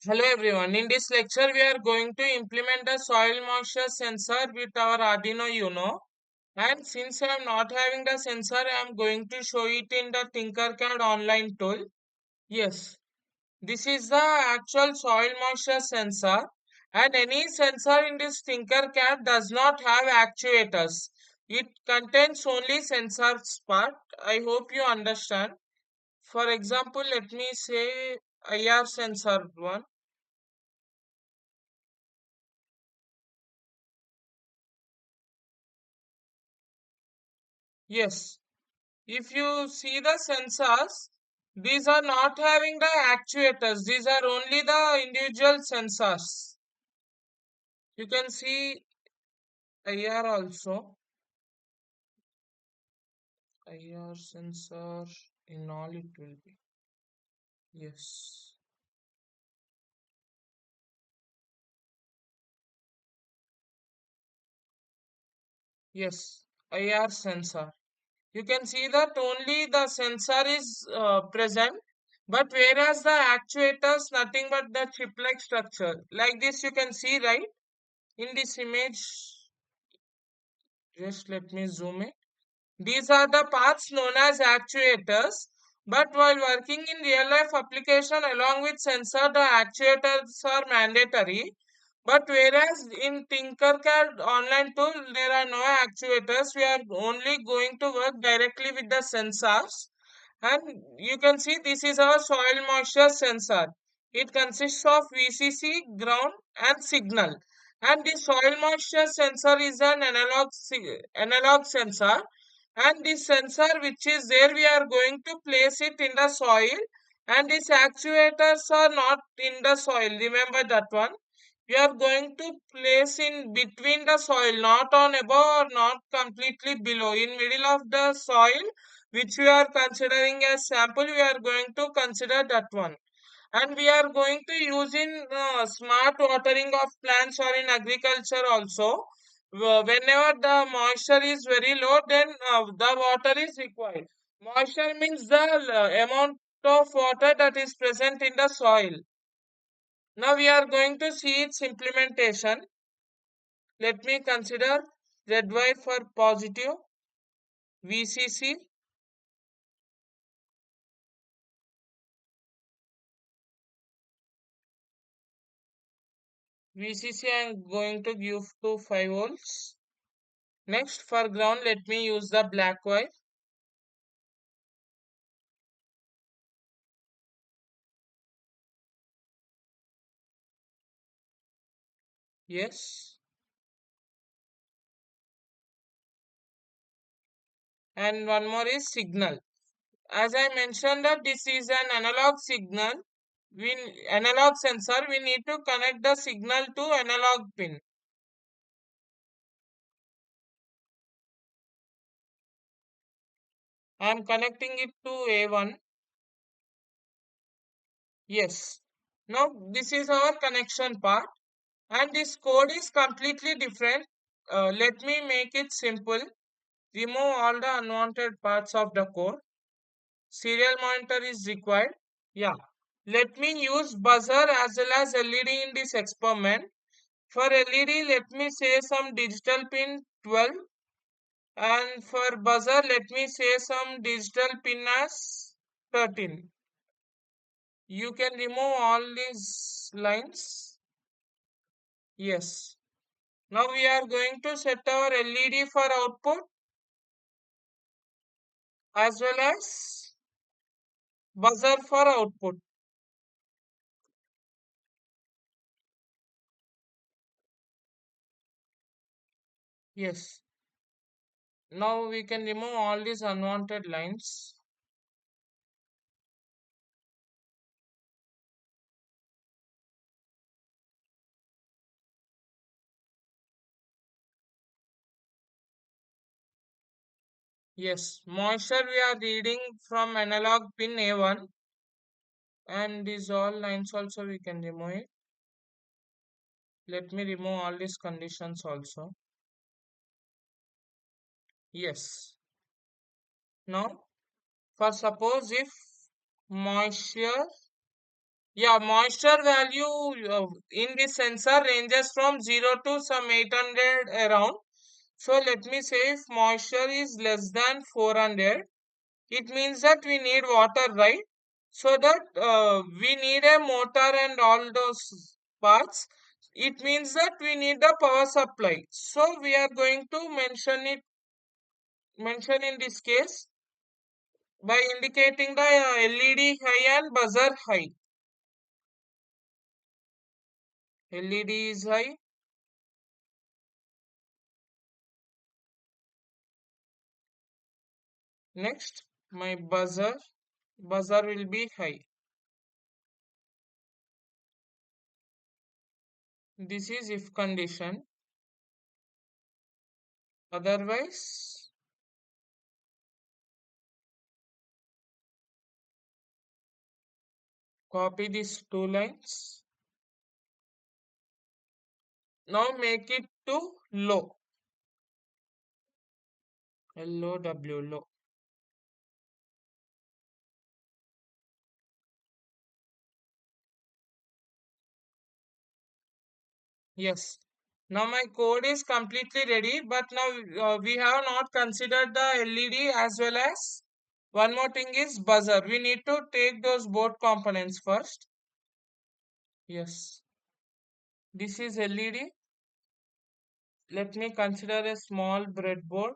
Hello everyone. In this lecture, we are going to implement the soil moisture sensor with our Arduino Uno. And since I am not having the sensor, I am going to show it in the Tinkercad online tool. Yes, this is the actual soil moisture sensor. And any sensor in this Tinkercad does not have actuators. It contains only sensors part. I hope you understand. For example, let me say IR sensor one. Yes. If you see the sensors, these are not having the actuators. These are only the individual sensors. You can see IR also. IR sensor in all it will be. Yes. Yes. IR sensor. You can see that only the sensor is present. But whereas the actuators nothing but the chip-like structure. Like this you can see right in this image. Just let me zoom in. These are the parts known as actuators. But while working in real life application along with sensor, the actuators are mandatory. But whereas in Tinkercad online tool, there are no actuators. We are only going to work directly with the sensors. And you can see this is our soil moisture sensor. It consists of VCC, ground and signal. And the soil moisture sensor is an analog sensor, and this sensor which is there we are going to place it in the soil, and these actuators are not in the soil, remember that one. We are going to place in between the soil, not on above or not completely below, in middle of the soil which we are considering as sample. We are going to consider that one, and we are going to use in smart watering of plants or in agriculture also. Whenever the moisture is very low, then the water is required. Moisture means the amount of water that is present in the soil. Now we are going to see its implementation. Let me consider ZY for positive, VCC. VCC I am going to give to 5 volts. Next, for ground, let me use the black wire. Yes. And one more is signal. As I mentioned that this is an analog signal. Analog sensor, we need to connect the signal to analog pin. I am connecting it to A1. Yes. Now this is our connection part, and this code is completely different. Let me make it simple. Remove all the unwanted parts of the code. Serial monitor is required. Yeah. Let me use buzzer as well as LED in this experiment. For LED, let me say some digital pin 12, and for buzzer, let me say some digital pin as 13. You can remove all these lines. Yes. Now we are going to set our LED for output as well as buzzer for output. Yes. Now we can remove all these unwanted lines. Yes, moisture we are reading from analog pin A1, and these all lines also we can remove it. Let me remove all these conditions also. Yes. Now, for suppose if moisture Yeah, moisture value in this sensor ranges from 0 to some 800 around. So let me say if moisture is less than 400, it means that we need water, right? So that we need a motor and all those parts. It means that we need the power supply. So we are going to mention in this case by indicating the LED high and buzzer high. LED is high. Next, my buzzer will be high. This is if condition. Otherwise, copy these two lines. Now make it to low. LOW low. Yes. Now my code is completely ready, but now we have not considered the LED as well as one more thing is buzzer. We need to take those both components first. Yes. This is LED. Let me consider a small breadboard.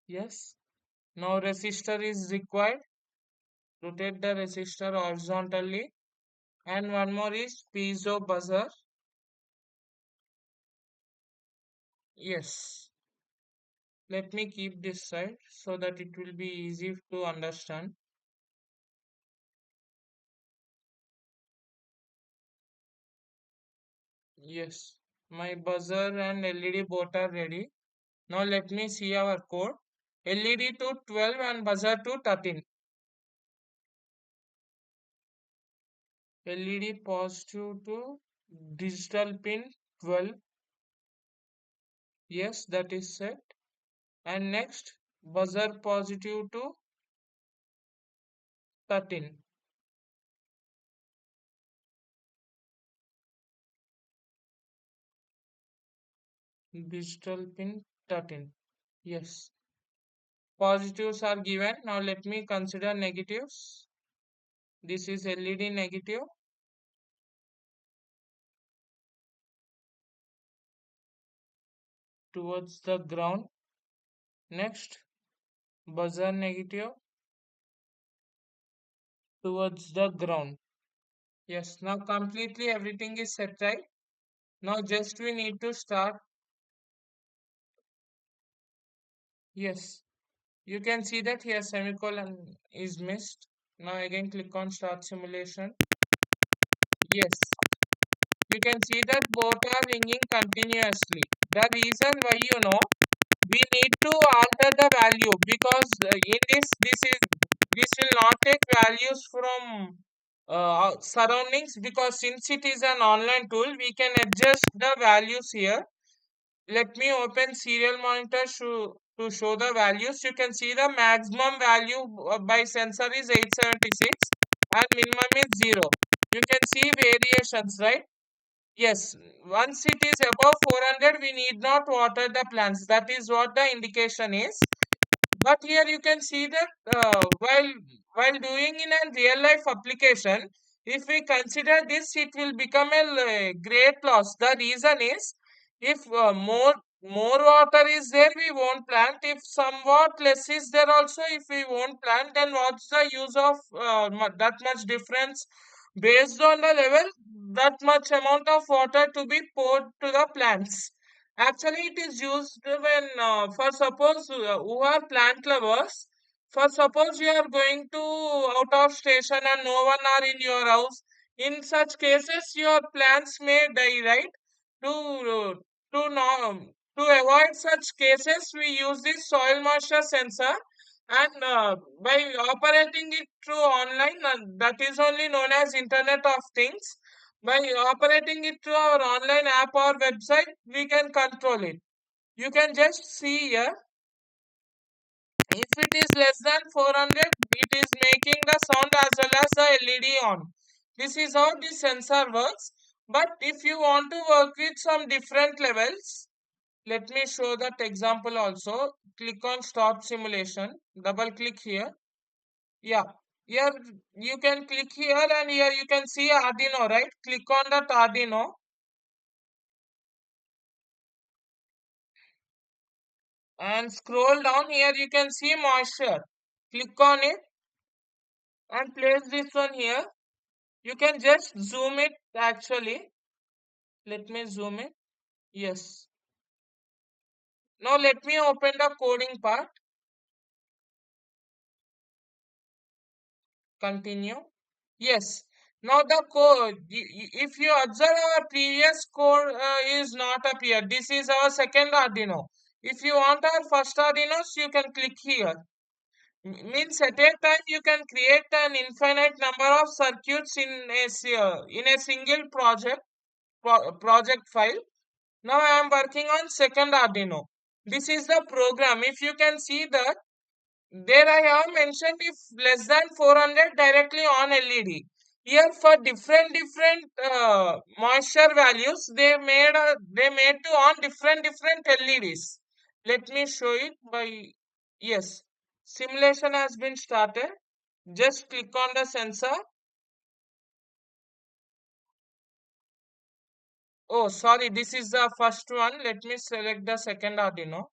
Yes. Now resistor is required. Rotate the resistor horizontally. And one more is piezo buzzer. Yes. Let me keep this side so that it will be easy to understand. Yes. My buzzer and LED both are ready. Now let me see our code. LED to 12 and buzzer to 13. LED positive to digital pin 12. Yes, that is set. And next, buzzer positive to 13. Digital pin 13. Yes. Positives are given. Now let me consider negatives. This is LED negative towards the ground. Next, buzzer negative towards the ground. Yes, now completely everything is set right. Now just we need to start. Yes, you can see that here semicolon is missed. Now again click on start simulation. Yes, you can see that both are ringing continuously. The reason why we need to alter the value because in this will not take values from surroundings because since it is an online tool we can adjust the values here. Let me open serial monitor to show the values. You can see the maximum value by sensor is 876 and minimum is 0. You can see variations, right? Yes, once it is above 400, we need not water the plants. That is what the indication is. But here you can see that while doing in a real life application, if we consider this, it will become a great loss. The reason is if more water is there, we won't plant. If somewhat less is there also, if we won't plant, then what's the use of that much difference based on the level that much amount of water to be poured to the plants. Actually, it is used when, for suppose who are plant lovers, for suppose you are going to out of station and no one are in your house. In such cases, your plants may die, right? To to avoid such cases, we use this soil moisture sensor, and by operating it through online, that is only known as Internet of Things. By operating it through our online app or website, we can control it. You can just see here If it is less than 400, it is making the sound as well as the LED on. This is how this sensor works. But if you want to work with some different levels, let me show that example also. Click on stop simulation. Double click here. Yeah. Here you can click here and here you can see Arduino, right? Click on that Arduino and scroll down. Here you can see moisture. Click on it and place this one here. You can just zoom it actually. Let me zoom it. Yes. Now let me open the coding part. Continue. Yes. Now the code, if you observe our previous code is not appear. This is our second Arduino. If you want our first Arduinos, you can click here. Means at a time you can create an infinite number of circuits in a single project file. Now I am working on second Arduino. This is the program. If you can see that there I have mentioned if less than 400 directly on LED. Here for different moisture values they made to on different LEDs. Let me show it by yes. Simulation has been started. Just click on the sensor. Oh sorry, this is the first one. Let me select the second Arduino.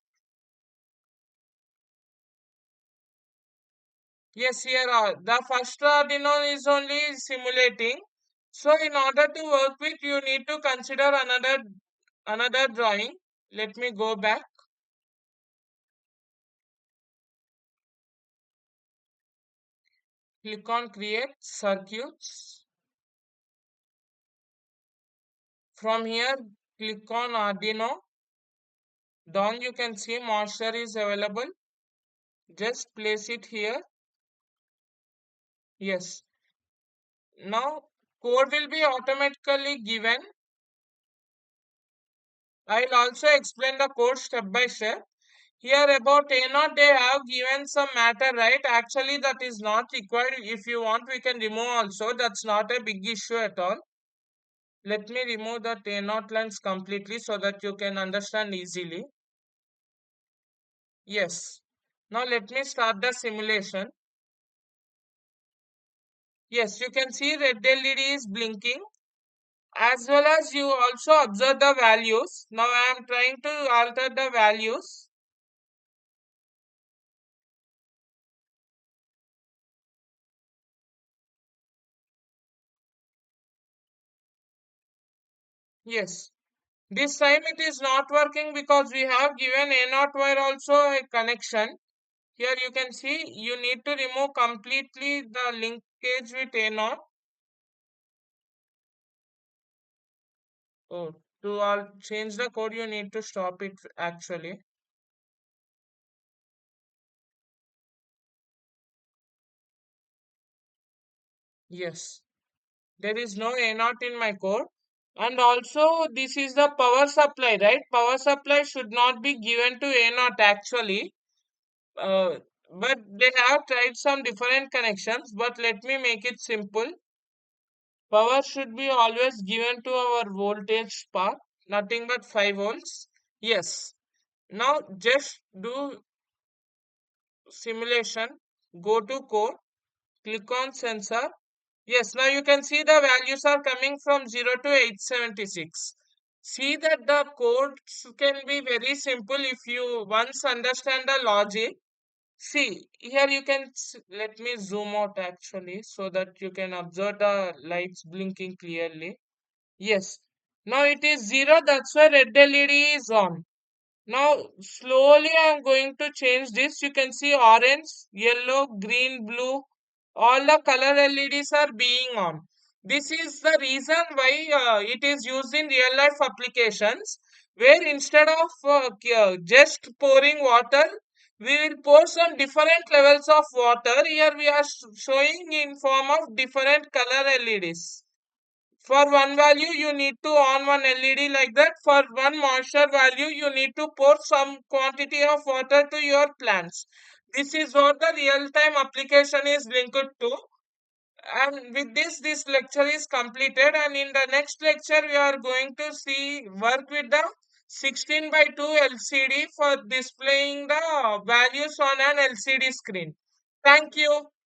Yes, here the first Arduino is only simulating. So in order to work with, you need to consider another drawing. Let me go back. Click on create circuits. From here, click on Arduino. Down you can see moisture is available. Just place it here. Yes. Now code will be automatically given. I'll also explain the code step by step. Here about A naught they have given some matter, right? Actually that is not required. If you want we can remove also. That's not a big issue at all. Let me remove the A naught lines completely so that you can understand easily. Yes. Now let me start the simulation. Yes, you can see red LED is blinking. As well as you also observe the values. Now I am trying to alter the values. Yes. This time it is not working because we have given A naught wire also a connection. Here you can see you need to remove completely the linkage with A naught. Oh, to all change the code you need to stop it actually. Yes, there is no A naught in my code. And also this is the power supply, right? Power supply should not be given to A naught actually. Uh, but they have tried some different connections. But let me make it simple. Power should be always given to our voltage part, nothing but 5 volts. Yes. Now just do simulation. Go to code. Click on sensor. Yes, now you can see the values are coming from 0 to 876. See that the codes can be very simple if you once understand the logic. See, here you can, let me zoom out actually so that you can observe the lights blinking clearly. Yes. Now it is 0, that's why red LED is on. Now slowly I am going to change this. You can see orange, yellow, green, blue. All the color LEDs are being on. This is the reason why it is used in real life applications where instead of just pouring water, we will pour some different levels of water. Here we are showing in form of different color LEDs. For one value, you need to on one LED like that. For one moisture value, you need to pour some quantity of water to your plants. This is what the real-time application is linked to. And with this, this lecture is completed. And in the next lecture, we are going to see work with the 16 by 2 LCD for displaying the values on an LCD screen. Thank you.